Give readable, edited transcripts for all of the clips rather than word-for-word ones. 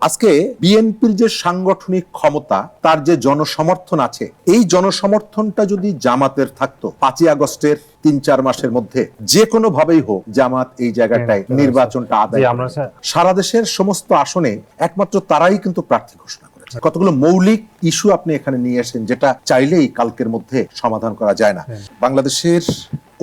আজকে বিএনপির যে সাংগঠনিক ক্ষমতা তার যে জনসমর্থন আছে এই জনসমর্থনটা যদি জামাতের থাকতো 5ই আগস্টের 3-4 মাসের মধ্যে যে কোনো ভাবেই হোক জামাত এই জায়গাটায় নির্বাচনটা আদায় করে। সারা দেশের সমস্ত আসনে একমাত্র তারাই কিন্তু প্রার্থী ঘোষণা করেছে। কতগুলো মৌলিক ইস্যু আপনি এখানে নিয়ে আসেন যেটা চাইলেই কালকের মধ্যে সমাধান করা যায় না। বাংলাদেশের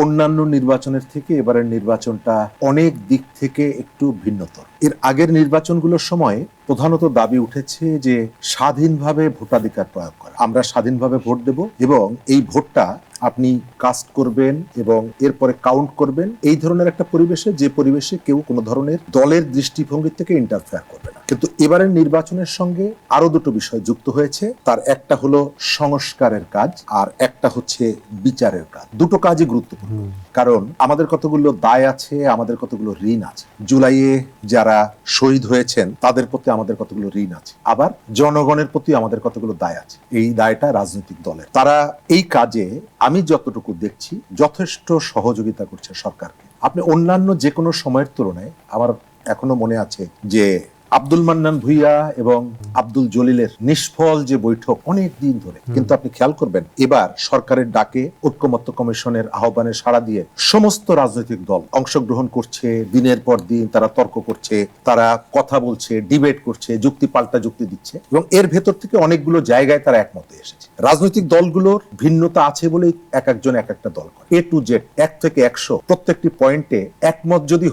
অন্যান্য নির্বাচনের থেকে এবারের নির্বাচনটা অনেক দিক থেকে একটু ভিন্নতর। এর আগের নির্বাচনগুলোর সময় প্রধানত দাবি উঠেছে যে স্বাধীনভাবে ভোটাধিকার প্রয়োগ করা, আমরা স্বাধীনভাবে ভোট দেব এবং এই ভোটটা আপনি কাস্ট করবেন এবং এরপরে কাউন্ট করবেন, এই ধরনের একটা পরিবেশে, যে পরিবেশে কেউ কোনো ধরনের দলের দৃষ্টিভঙ্গি থেকে ইন্টারফেয়ার করবে না। কিন্তু এবারের নির্বাচনের সঙ্গে আরো দুটো বিষয় যুক্ত হয়েছে। তার একটা হলো সংস্কারের কাজ আর একটা হচ্ছে বিচারের কাজ। দুটো কাজই গুরুত্বপূর্ণ, কারণ আমাদের কতগুলো দায় আছে, আমাদের কতগুলো ঋণ আছে। জুলাইয়ে যারা শহীদ হয়েছেন তাদের প্রতি আমাদের কতগুলো ঋণ আছে, আবার জনগণের প্রতি আমাদের কতগুলো দায় আছে। এই দায়টা রাজনৈতিক দলের, তারা এই কাজে আমি যতটুকু দেখছি যথেষ্ট সহযোগিতা করছে সরকারকে। আপনি অন্যান্য যে কোনো সময়ের তুলনায় আমার এখনো মনে আছে যে আব্দুল মান্নান ভুইয়া এবং আব্দুল জলিলের নিষ্ফল যে বৈঠক অনেক দিন ধরে, কিন্তু আপনি খেয়াল করবেন এবার সরকারের ডাকে ঐক্যমত্য কমিশনের আহ্বানে সাড়া দিয়ে সমস্ত রাজনৈতিক দল অংশগ্রহণ করছে। দিনের পর দিন তারা তর্ক করছে, তারা কথা বলছে, ডিবেট করছে, যুক্তি পাল্টা যুক্তি দিচ্ছে এবং এর ভেতর থেকে অনেকগুলো জায়গায় তারা একমতে এসেছে। রাজনৈতিক দলগুলোর ভিন্নতা আছে বলেই এক একজন এক একটা দল করে। A to Z 1 থেকে 100 প্রত্যেকটি পয়েন্টে একমত যদি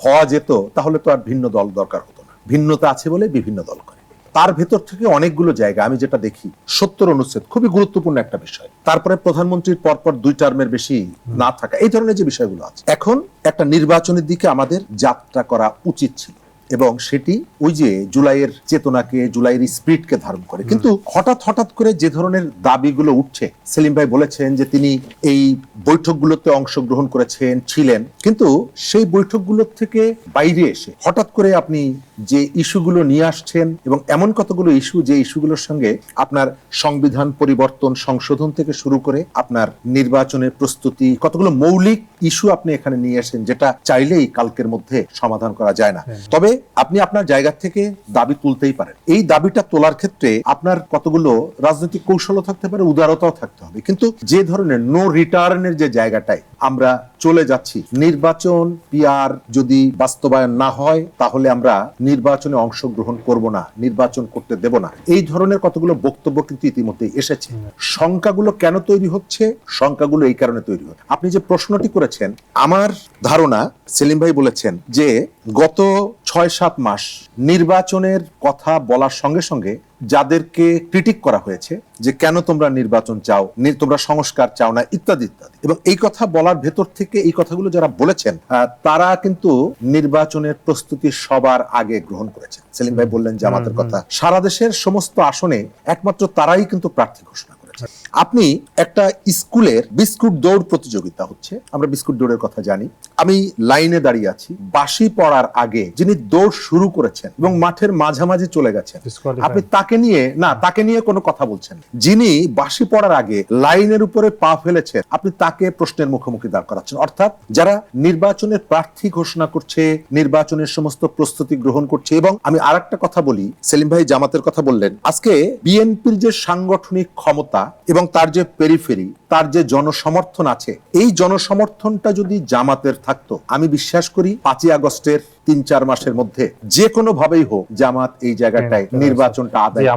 হওয়া যেত তাহলে তো আর ভিন্ন দল দরকার হতো না। ভিন্নতা আছে বলে বিভিন্ন দল করে। তার ভেতর থেকে অনেকগুলো জায়গা আমি যেটা দেখি 70 অনুচ্ছেদ খুবই গুরুত্বপূর্ণ একটা বিষয়। তারপরে প্রধানমন্ত্রীর পরপর 2 টার্মের বেশি না থাকা, এই ধরনের যে বিষয়গুলো আছে। এখন একটা নির্বাচনের দিকে আমাদের যাত্রা করা উচিত ছিল এবং সেটি ওই যে জুলাইয়ের চেতনাকে, জুলাইয়ের স্পিরিটকে ধারণ করে। কিন্তু হঠাৎ করে যে ধরনের দাবিগুলো উঠছে, সেলিম ভাই বলেছেন যে তিনি এই বৈঠকগুলোতে অংশগ্রহণ করেছেন, ছিলেন, কিন্তু সেই বৈঠকগুলোর থেকে বাইরে এসে হঠাৎ করে আপনি যে ইস্যুগুলো নিয়ে আসছেন এবং এমন কতগুলো ইস্যু যে ইস্যুগুলোর সঙ্গে আপনার সংবিধান পরিবর্তন, সংশোধন থেকে শুরু করে আপনার নির্বাচনের প্রস্তুতি, কতগুলো মৌলিক ইস্যু আপনি এখানে নিয়ে আসেন যেটা চাইলেই কালকের মধ্যে সমাধান করা যায় না। তবে আপনি আপনার জায়গা থেকে দাবি তুলতেই পারেন। এই দাবিটা তোলার ক্ষেত্রে আপনার কতগুলো রাজনৈতিক কৌশলও থাকতে পারে, উদারতাও থাকতে হবে। কিন্তু যে ধরনের নো রিটার্নের যে জায়গাটায় আমরা চলে যাচ্ছি, নির্বাচন পিআর যদি বাস্তবায়ন না হয় তাহলে আমরা নির্বাচনে অংশগ্রহণ করব না, নির্বাচন করতে দেব না, এই ধরনের কতগুলো বক্তব্য কিন্তু ইতিমধ্যে এসেছে। সংখ্যাগুলো কেন তৈরি হচ্ছে? সংখ্যাগুলো এই কারণে তৈরি হচ্ছে। আপনি যে প্রশ্নটি করেছেন, আমার ধারণা সেলিম ভাই বলেছেন যে গত 6-7 মাস নির্বাচনের কথা বলার সঙ্গে সঙ্গে যাদেরকে ক্রিটিক করা হয়েছে যে কেন তোমরা নির্বাচন চাও, তোমরা সংস্কার চাও না, ইত্যাদি ইত্যাদি, এবং এই কথা বলার ভেতর থেকে এই কথাগুলো যারা বলেছেন তারা কিন্তু নির্বাচনের প্রস্তুতি সবার আগে গ্রহণ করেছেন। সেলিম ভাই বললেন জামাতের কথা, সারা দেশের সমস্ত আসনে একমাত্র তারাই কিন্তু প্রার্থী ঘোষণা করেছে। আপনি একটা স্কুলের বিস্কুট দৌড় প্রতিযোগিতা হচ্ছে, আমরা বিস্কুট দৌড়ের কথা জানি, আমি লাইনে দাঁড়িয়ে আছি, বাঁশি পড়ার আগে যিনি দৌড় শুরু করেছেন এবং মাঠের মাঝামাঝি চলে গেছেন, আপনি তাকে নিয়ে কোনো কথা বলছেন। যিনি বাঁশি পড়ার আগে লাইনের উপরে পা ফেলেছেন, আপনি তাকে প্রশ্নের মুখোমুখি দাঁড় করাচ্ছেন। অর্থাৎ যারা নির্বাচনের প্রার্থী ঘোষণা করছে, নির্বাচনের সমস্ত প্রস্তুতি গ্রহণ করছে। এবং আমি আরেকটা কথা বলি, সেলিম ভাই জামাতের কথা বললেন, আজকে বিএনপির যে সাংগঠনিক ক্ষমতা এবং তার যে পেরিফেরি, তার যে জনসমর্থন আছে, এই জনসমর্থনটা যদি জামাতের থাকতো, আমি বিশ্বাস করি 5ই আগস্টের 3-4 মাসের মধ্যে যে কোনো ভাবেই হোক জামাত এই জায়গাটায় নির্বাচনটা আদায়